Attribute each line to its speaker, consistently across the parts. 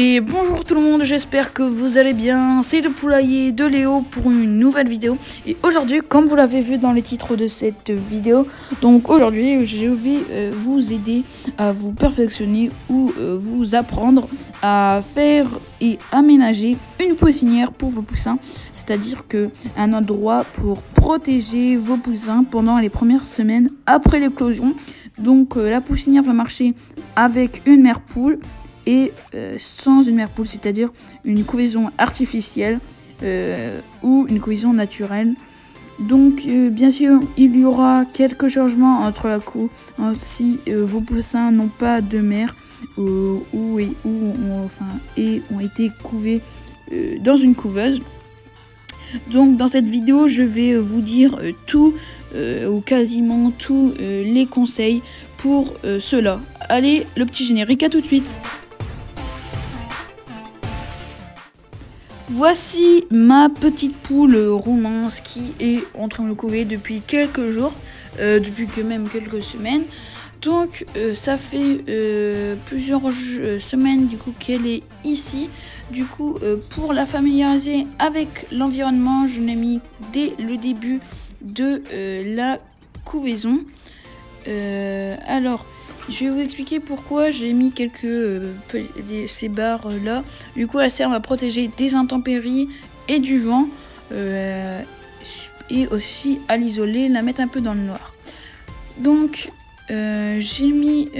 Speaker 1: Et bonjour tout le monde, j'espère que vous allez bien. C'est le poulailler de Léo pour une nouvelle vidéo. Et aujourd'hui, comme vous l'avez vu dans les titres de cette vidéo, donc aujourd'hui je vais vous aider à vous perfectionner ou vous apprendre à faire et aménager une poussinière pour vos poussins. C'est-à-dire un endroit pour protéger vos poussins pendant les premières semaines après l'éclosion. Donc la poussinière va marcher avec une mère poule et sans une mère poule, c'est-à-dire une couvaison artificielle ou une couvaison naturelle. Donc bien sûr, il y aura quelques changements entre la couve si vos poussins n'ont pas de mère ou ont été couvés dans une couveuse. Donc dans cette vidéo, je vais vous dire tout ou quasiment tous les conseils pour cela. Allez, le petit générique, à tout de suite. Voici ma petite poule romance qui est en train de couver depuis quelques jours, depuis même quelques semaines. Donc ça fait plusieurs semaines du coup qu'elle est ici. Du coup pour la familiariser avec l'environnement, je l'ai mis dès le début de la couvaison. Alors je vais vous expliquer pourquoi j'ai mis ces barres là. Du coup, elles servent à protéger des intempéries et du vent, et aussi à l'isoler, la mettre un peu dans le noir. Donc, j'ai mis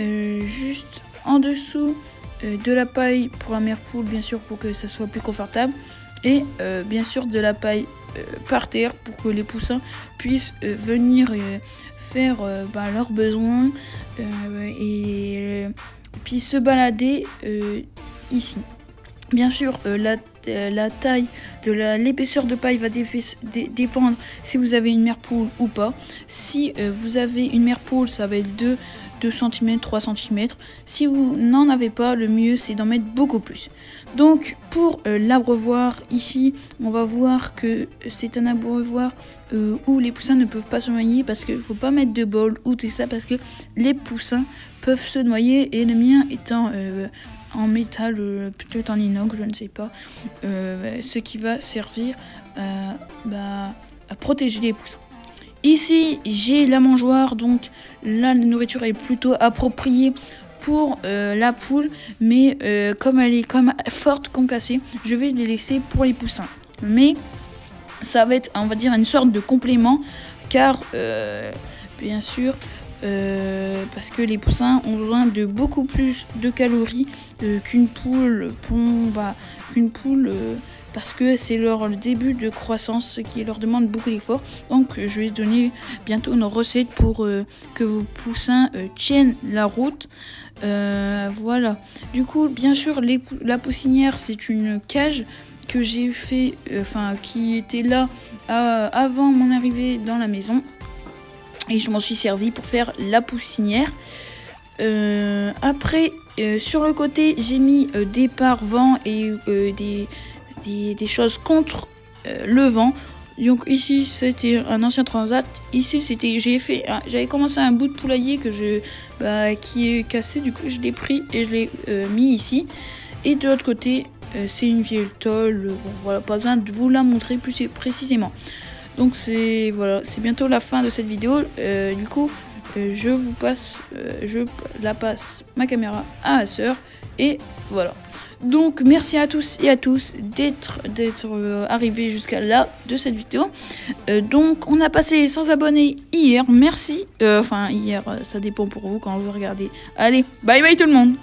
Speaker 1: juste en dessous de la paille pour la mère poule, bien sûr, pour que ça soit plus confortable, et bien sûr de la paille par terre pour que les poussins puissent venir faire leurs besoins et puis se balader ici. Bien sûr, la taille de l'épaisseur de paille va dépendre si vous avez une mère poule ou pas. Si vous avez une mère poule, ça va être 2 cm, 3 cm. Si vous n'en avez pas, le mieux c'est d'en mettre beaucoup plus. Donc pour l'abreuvoir, ici on va voir que c'est un abreuvoir où les poussins ne peuvent pas se noyer, parce qu'il ne faut pas mettre de bol ou tout ça, parce que les poussins peuvent se noyer, et le mien étant en métal, peut-être en inox, je ne sais pas, ce qui va servir à protéger les poussins. Ici j'ai la mangeoire, donc là la nourriture est plutôt appropriée pour la poule, mais comme elle est forte concassée, je vais les laisser pour les poussins. Mais ça va être, on va dire, une sorte de complément, car bien sûr parce que les poussins ont besoin de beaucoup plus de calories qu'une poule, parce que c'est leur début de croissance, ce qui leur demande beaucoup d'efforts. Donc je vais donner bientôt une recette pour que vos poussins tiennent la route. Voilà. Du coup, bien sûr, la poussinière, c'est une cage que j'ai fait, qui était là avant mon arrivée dans la maison. Et je m'en suis servi pour faire la poussinière. Après, sur le côté, j'ai mis des pare-vents et des choses contre le vent. Donc ici, c'était un ancien transat. Ici, j'avais commencé un bout de poulailler qui est cassé. Du coup, je l'ai pris et je l'ai mis ici. Et de l'autre côté, c'est une vieille tôle. Bon, voilà, pas besoin de vous la montrer plus précisément. Donc c'est bientôt la fin de cette vidéo. Du coup, je la passe ma caméra à ma soeur, et voilà. Donc merci à tous et à tous d'être arrivés jusqu'à là de cette vidéo. Donc on a passé les 100 abonnés hier. Merci. Hier, ça dépend pour vous quand vous regardez. Allez, bye bye tout le monde.